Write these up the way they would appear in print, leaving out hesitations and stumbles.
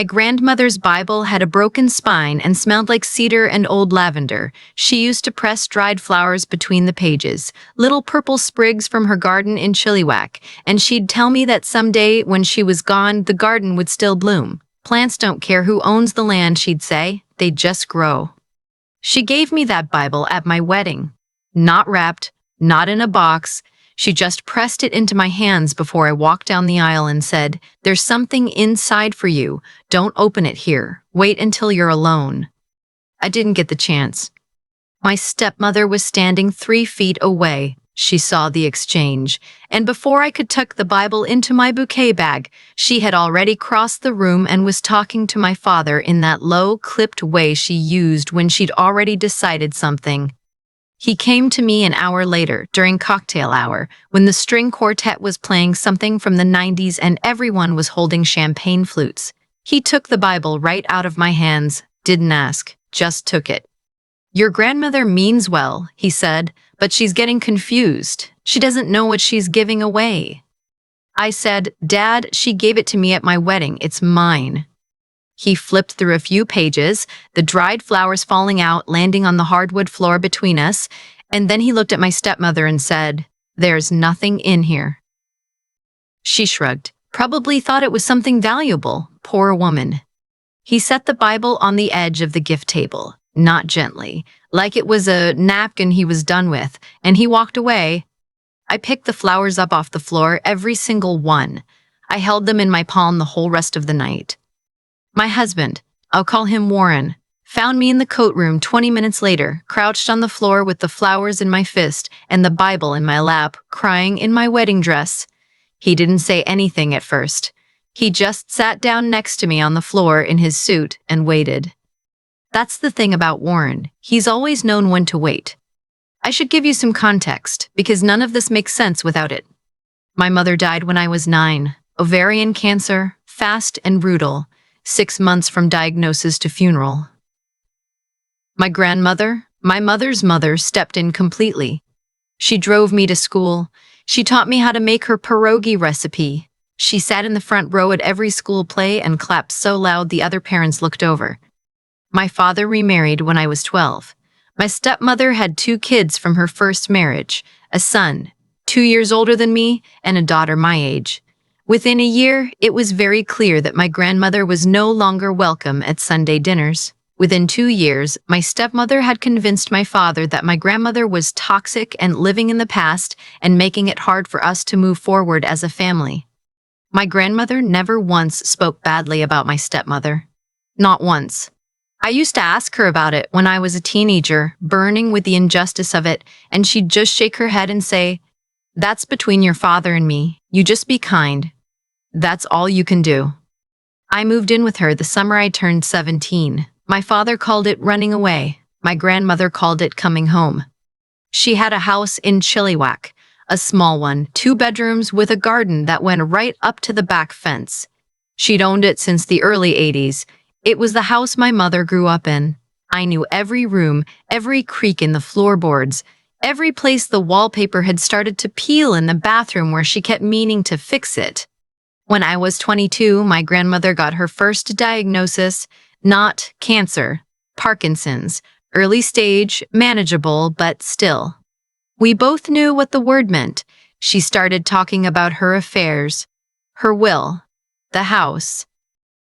My grandmother's Bible had a broken spine and smelled like cedar and old lavender. She used to press dried flowers between the pages, little purple sprigs from her garden in Chilliwack, and she'd tell me that someday, when she was gone, the garden would still bloom. Plants don't care who owns the land, she'd say. They just grow. She gave me that Bible at my wedding. Not wrapped, not in a box. She just pressed it into my hands before I walked down the aisle and said, "There's something inside for you. Don't open it here. Wait until you're alone." I didn't get the chance. My stepmother was standing 3 feet away. She saw the exchange, and before I could tuck the Bible into my bouquet bag, she had already crossed the room and was talking to my father in that low, clipped way she used when she'd already decided something. He came to me an hour later, during cocktail hour, when the string quartet was playing something from the 90s and everyone was holding champagne flutes. He took the Bible right out of my hands, didn't ask, just took it. "Your grandmother means well," he said, "but she's getting confused. She doesn't know what she's giving away." I said, "Dad, she gave it to me at my wedding. It's mine." He flipped through a few pages, the dried flowers falling out, landing on the hardwood floor between us, and then he looked at my stepmother and said, "There's nothing in here." She shrugged, probably thought it was something valuable, poor woman. He set the Bible on the edge of the gift table, not gently, like it was a napkin he was done with, and he walked away. I picked the flowers up off the floor, every single one. I held them in my palm the whole rest of the night. My husband, I'll call him Warren, found me in the coat room 20 minutes later, crouched on the floor with the flowers in my fist and the Bible in my lap, crying in my wedding dress. He didn't say anything at first. He just sat down next to me on the floor in his suit and waited. That's the thing about Warren. He's always known when to wait. I should give you some context, because none of this makes sense without it. My mother died when I was 9. Ovarian cancer, fast and brutal. 6 months from diagnosis to funeral. My grandmother, my mother's mother, stepped in completely. She drove me to school. She taught me how to make her pierogi recipe. She sat in the front row at every school play and clapped so loud the other parents looked over. My father remarried when I was 12. My stepmother had 2 kids from her first marriage, a son, 2 years older than me, and a daughter my age. Within a year, it was very clear that my grandmother was no longer welcome at Sunday dinners. Within 2 years, my stepmother had convinced my father that my grandmother was toxic and living in the past and making it hard for us to move forward as a family. My grandmother never once spoke badly about my stepmother. Not once. I used to ask her about it when I was a teenager, burning with the injustice of it, and she'd just shake her head and say, "That's between your father and me. You just be kind. That's all you can do." I moved in with her the summer I turned 17. My father called it running away. My grandmother called it coming home. She had a house in Chilliwack, a small one, 2 bedrooms with a garden that went right up to the back fence. She'd owned it since the early 80s. It was the house my mother grew up in. I knew every room, every creak in the floorboards, every place the wallpaper had started to peel in the bathroom where she kept meaning to fix it. When I was 22, my grandmother got her first diagnosis, not cancer, Parkinson's, early stage, manageable, but still. We both knew what the word meant. She started talking about her affairs, her will, the house.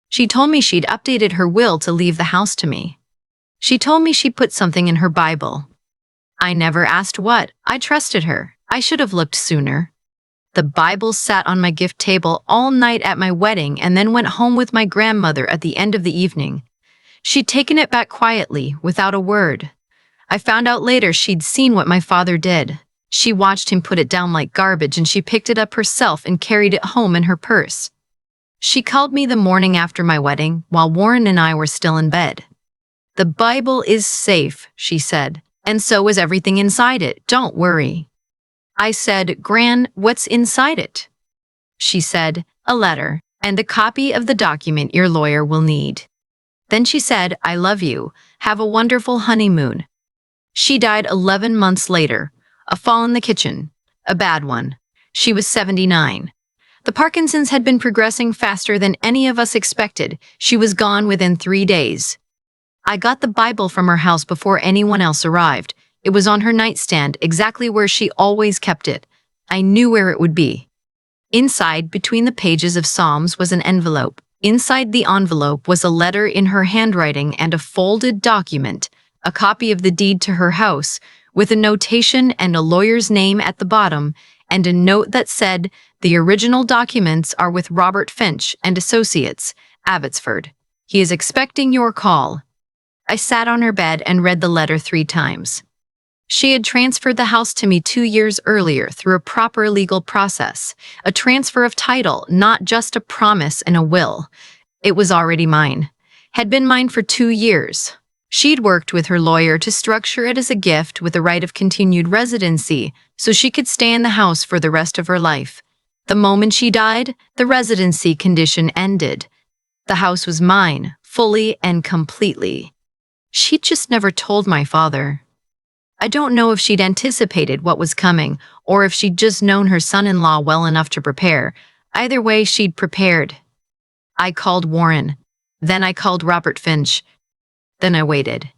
She told me she'd updated her will to leave the house to me. She told me she'd put something in her Bible. I never asked what. I trusted her. I should have looked sooner. The Bible sat on my gift table all night at my wedding and then went home with my grandmother at the end of the evening. She'd taken it back quietly, without a word. I found out later she'd seen what my father did. She watched him put it down like garbage and she picked it up herself and carried it home in her purse. She called me the morning after my wedding while Warren and I were still in bed. "The Bible is safe," she said, "and so is everything inside it. Don't worry." I said, "Gran, what's inside it?" She said, "A letter, and a copy of the document your lawyer will need." Then she said, "I love you. Have a wonderful honeymoon." She died 11 months later, a fall in the kitchen, a bad one. She was 79. The Parkinson's had been progressing faster than any of us expected. She was gone within 3 days. I got the Bible from her house before anyone else arrived. It was on her nightstand, exactly where she always kept it. I knew where it would be. Inside, between the pages of Psalms, was an envelope. Inside the envelope was a letter in her handwriting and a folded document, a copy of the deed to her house, with a notation and a lawyer's name at the bottom, and a note that said, "The original documents are with Robert Finch and Associates, Abbotsford. He is expecting your call." I sat on her bed and read the letter 3 times. She had transferred the house to me 2 years earlier through a proper legal process, a transfer of title, not just a promise and a will. It was already mine. Had been mine for 2 years. She'd worked with her lawyer to structure it as a gift with the right of continued residency, so she could stay in the house for the rest of her life. The moment she died, the residency condition ended. The house was mine, fully and completely. She'd just never told my father. I don't know if she'd anticipated what was coming, or if she'd just known her son-in-law well enough to prepare. Either way, she'd prepared. I called Warren. Then I called Robert Finch. Then I waited.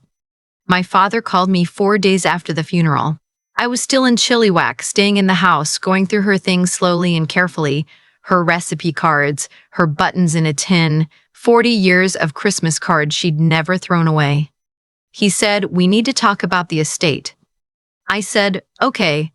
My father called me 4 days after the funeral. I was still in Chilliwack, staying in the house, going through her things slowly and carefully. Her recipe cards, her buttons in a tin, 40 years of Christmas cards she'd never thrown away. He said, "We need to talk about the estate." I said, "Okay."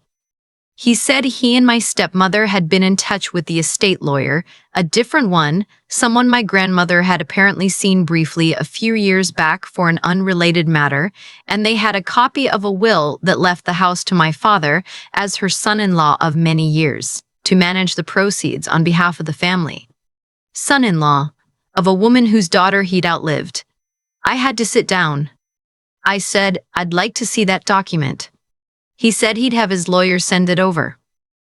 He said he and my stepmother had been in touch with the estate lawyer, a different one, someone my grandmother had apparently seen briefly a few years back for an unrelated matter, and they had a copy of a will that left the house to my father as her son-in-law of many years, to manage the proceeds on behalf of the family. Son-in-law of a woman whose daughter he'd outlived. I had to sit down. I said, "I'd like to see that document." He said he'd have his lawyer send it over.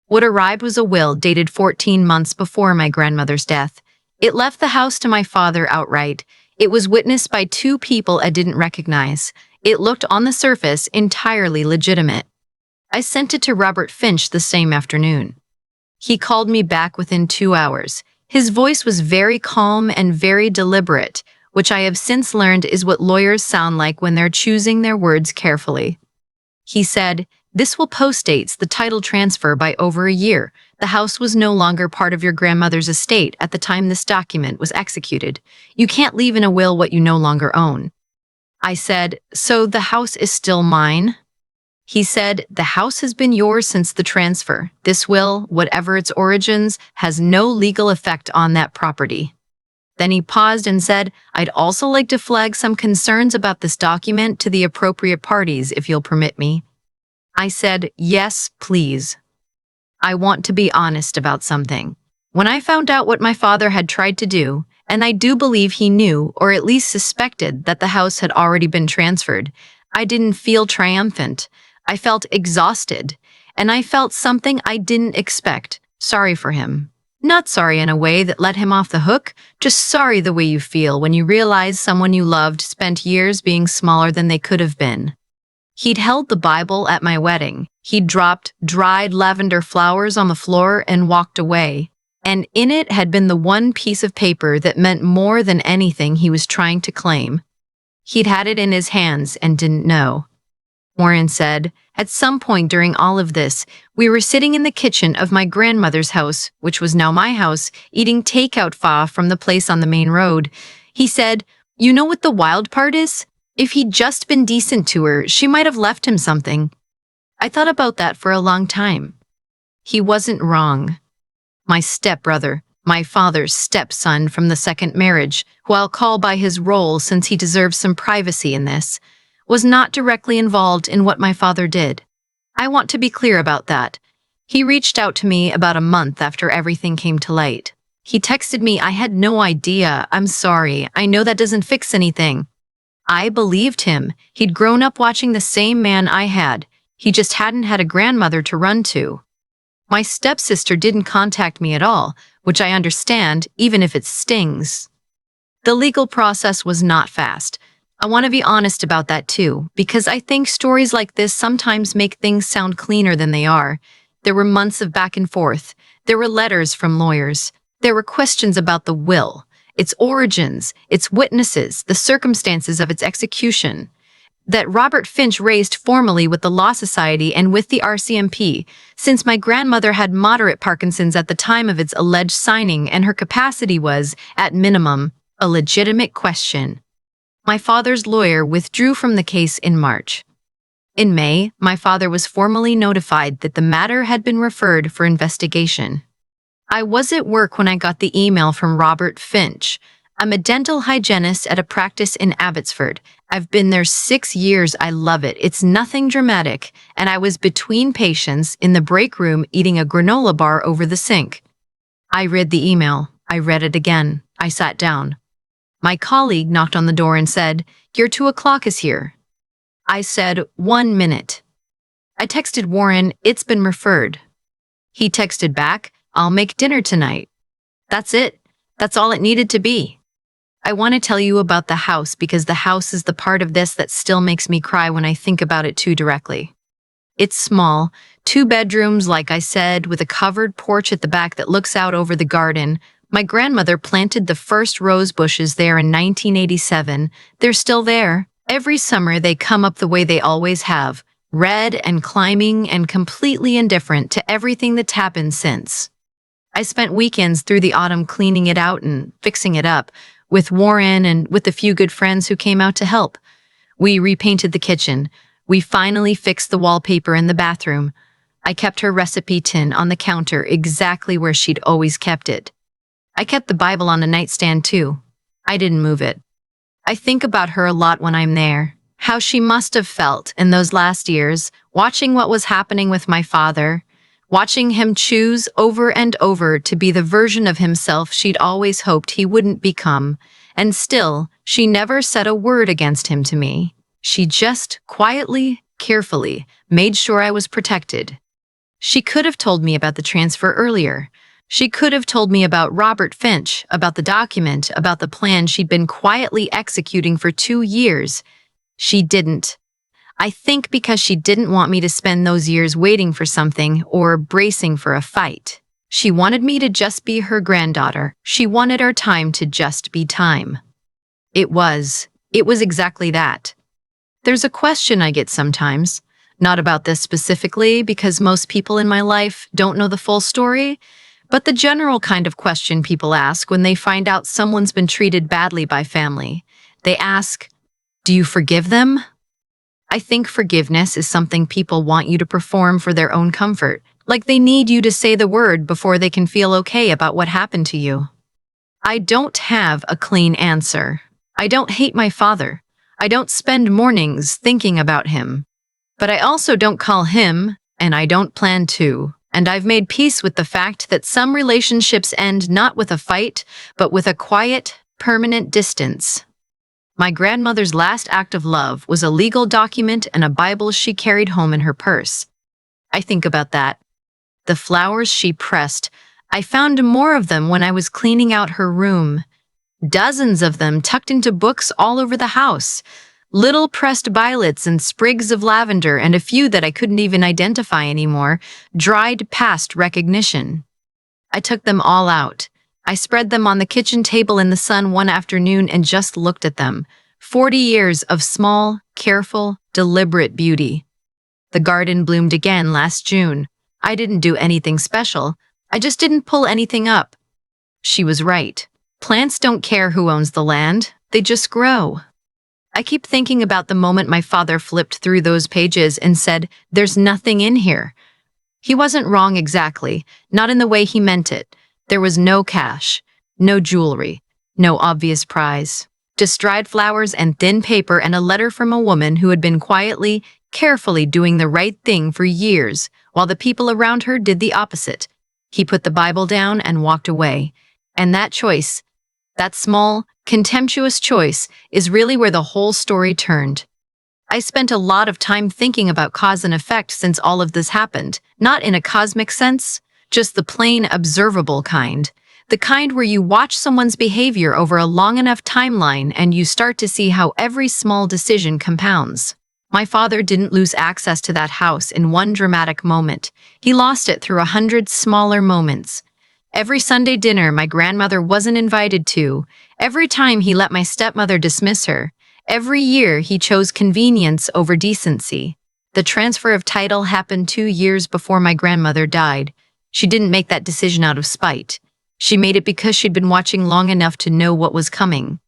What arrived was a will dated 14 months before my grandmother's death. It left the house to my father outright. It was witnessed by 2 people I didn't recognize. It looked on the surface entirely legitimate. I sent it to Robert Finch the same afternoon. He called me back within 2 hours. His voice was very calm and very deliberate, which I have since learned is what lawyers sound like when they're choosing their words carefully. He said, "This will postdates the title transfer by over a year. The house was no longer part of your grandmother's estate at the time this document was executed. You can't leave in a will what you no longer own." I said, "So the house is still mine?" He said, "The house has been yours since the transfer. This will, whatever its origins, has no legal effect on that property." Then he paused and said, "I'd also like to flag some concerns about this document to the appropriate parties, if you'll permit me." I said, "Yes, please. I want to be honest about something. When I found out what my father had tried to do, and I do believe he knew, or at least suspected, that the house had already been transferred, I didn't feel triumphant. I felt exhausted, and I felt something I didn't expect. Sorry for him. Not sorry in a way that let him off the hook, just sorry the way you feel when you realize someone you loved spent years being smaller than they could have been. He'd held the Bible at my wedding. He'd dropped dried lavender flowers on the floor and walked away. And in it had been the one piece of paper that meant more than anything he was trying to claim. He'd had it in his hands and didn't know. Warren said, "At some point during all of this, we were sitting in the kitchen of my grandmother's house, which was now my house, eating takeout pho from the place on the main road." He said, "You know what the wild part is? If he'd just been decent to her, she might have left him something." I thought about that for a long time. He wasn't wrong. My stepbrother, my father's stepson from the second marriage, who I'll call by his role since he deserves some privacy in this, was not directly involved in what my father did. I want to be clear about that. He reached out to me about a month after everything came to light. He texted me, "I had no idea. I'm sorry. I know that doesn't fix anything." I believed him. He'd grown up watching the same man I had. He just hadn't had a grandmother to run to. My stepsister didn't contact me at all, which I understand, even if it stings. The legal process was not fast. I want to be honest about that too, because I think stories like this sometimes make things sound cleaner than they are. There were months of back and forth. There were letters from lawyers. There were questions about the will, its origins, its witnesses, the circumstances of its execution, that Robert Finch raised formally with the Law Society and with the RCMP, since my grandmother had moderate Parkinson's at the time of its alleged signing and her capacity was, at minimum, a legitimate question. My father's lawyer withdrew from the case in March. In May, my father was formally notified that the matter had been referred for investigation. I was at work when I got the email from Robert Finch. I'm a dental hygienist at a practice in Abbotsford. I've been there 6 years. I love it. It's nothing dramatic. And I was between patients in the break room eating a granola bar over the sink. I read the email. I read it again. I sat down. My colleague knocked on the door and said, "Your 2 o'clock is here." I said, "1 minute." I texted Warren, "It's been referred." He texted back, "I'll make dinner tonight." That's it. That's all it needed to be. I want to tell you about the house because the house is the part of this that still makes me cry when I think about it too directly. It's small, 2 bedrooms, like I said, with a covered porch at the back that looks out over the garden. My grandmother planted the first rose bushes there in 1987. They're still there. Every summer they come up the way they always have, red and climbing and completely indifferent to everything that's happened since. I spent weekends through the autumn cleaning it out and fixing it up, with Warren and with a few good friends who came out to help. We repainted the kitchen. We finally fixed the wallpaper in the bathroom. I kept her recipe tin on the counter exactly where she'd always kept it. I kept the Bible on the nightstand too. I didn't move it. I think about her a lot when I'm there. How she must have felt in those last years, watching what was happening with my father, watching him choose over and over to be the version of himself she'd always hoped he wouldn't become, and still, she never said a word against him to me. She just quietly, carefully, made sure I was protected. She could have told me about the transfer earlier. She could have told me about Robert Finch, about the document, about the plan she'd been quietly executing for 2 years. She didn't. I think because she didn't want me to spend those years waiting for something or bracing for a fight. She wanted me to just be her granddaughter. She wanted our time to just be time. It was exactly that. There's a question I get sometimes, not about this specifically because most people in my life don't know the full story, but the general kind of question people ask when they find out someone's been treated badly by family. They ask, "Do you forgive them?" I think forgiveness is something people want you to perform for their own comfort, like they need you to say the word before they can feel okay about what happened to you. I don't have a clean answer. I don't hate my father. I don't spend mornings thinking about him. But I also don't call him, and I don't plan to. And I've made peace with the fact that some relationships end not with a fight, but with a quiet, permanent distance. My grandmother's last act of love was a legal document and a Bible she carried home in her purse. I think about that. The flowers she pressed, I found more of them when I was cleaning out her room. Dozens of them tucked into books all over the house. Little pressed violets and sprigs of lavender and a few that I couldn't even identify anymore, dried past recognition. I took them all out. I spread them on the kitchen table in the sun one afternoon and just looked at them. 40 years of small, careful, deliberate beauty. The garden bloomed again last June. I didn't do anything special. I just didn't pull anything up. She was right. Plants don't care who owns the land. They just grow. I keep thinking about the moment my father flipped through those pages and said, "There's nothing in here." He wasn't wrong exactly, not in the way he meant it. There was no cash, no jewelry, no obvious prize. Just dried flowers and thin paper and a letter from a woman who had been quietly, carefully doing the right thing for years, while the people around her did the opposite. He put the Bible down and walked away. And that choice, that small, contemptuous choice, is really where the whole story turned. I spent a lot of time thinking about cause and effect since all of this happened, not in a cosmic sense, just the plain observable kind. The kind where you watch someone's behavior over a long enough timeline and you start to see how every small decision compounds. My father didn't lose access to that house in one dramatic moment. He lost it through 100 smaller moments. Every Sunday dinner my grandmother wasn't invited to, every time he let my stepmother dismiss her, every year he chose convenience over decency. The transfer of title happened 2 years before my grandmother died. She didn't make that decision out of spite. She made it because she'd been watching long enough to know what was coming.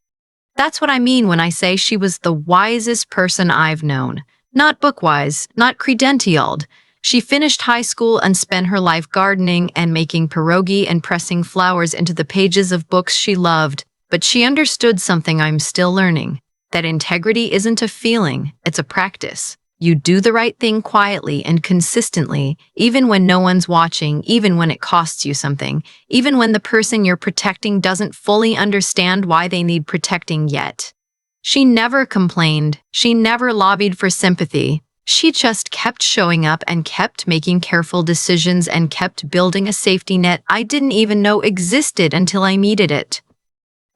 That's what I mean when I say she was the wisest person I've known. Not book-wise, not credentialed. She finished high school and spent her life gardening and making pierogi and pressing flowers into the pages of books she loved. But she understood something I'm still learning, that integrity isn't a feeling, it's a practice. You do the right thing quietly and consistently, even when no one's watching, even when it costs you something, even when the person you're protecting doesn't fully understand why they need protecting yet. She never complained. She never lobbied for sympathy. She just kept showing up and kept making careful decisions and kept building a safety net I didn't even know existed until I needed it.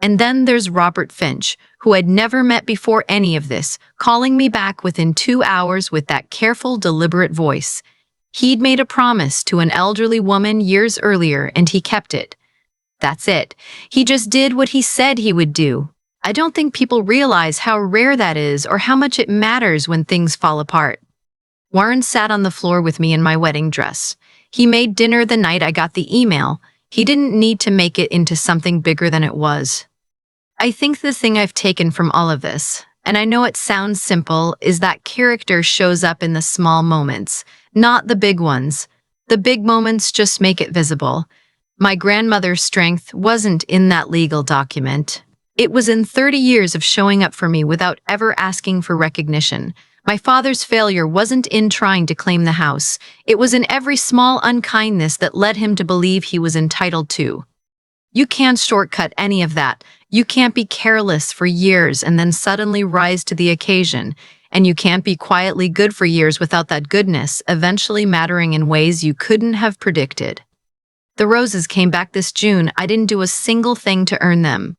And then there's Robert Finch, who I'd never met before any of this, calling me back within 2 hours with that careful, deliberate voice. He'd made a promise to an elderly woman years earlier, and he kept it. That's it. He just did what he said he would do. I don't think people realize how rare that is or how much it matters when things fall apart. Warren sat on the floor with me in my wedding dress. He made dinner the night I got the email. He didn't need to make it into something bigger than it was. I think the thing I've taken from all of this, and I know it sounds simple, is that character shows up in the small moments, not the big ones. The big moments just make it visible. My grandmother's strength wasn't in that legal document. It was in 30 years of showing up for me without ever asking for recognition. My father's failure wasn't in trying to claim the house. It was in every small unkindness that led him to believe he was entitled to. You can't shortcut any of that. You can't be careless for years and then suddenly rise to the occasion. And you can't be quietly good for years without that goodness eventually mattering in ways you couldn't have predicted. The roses came back this June. I didn't do a single thing to earn them.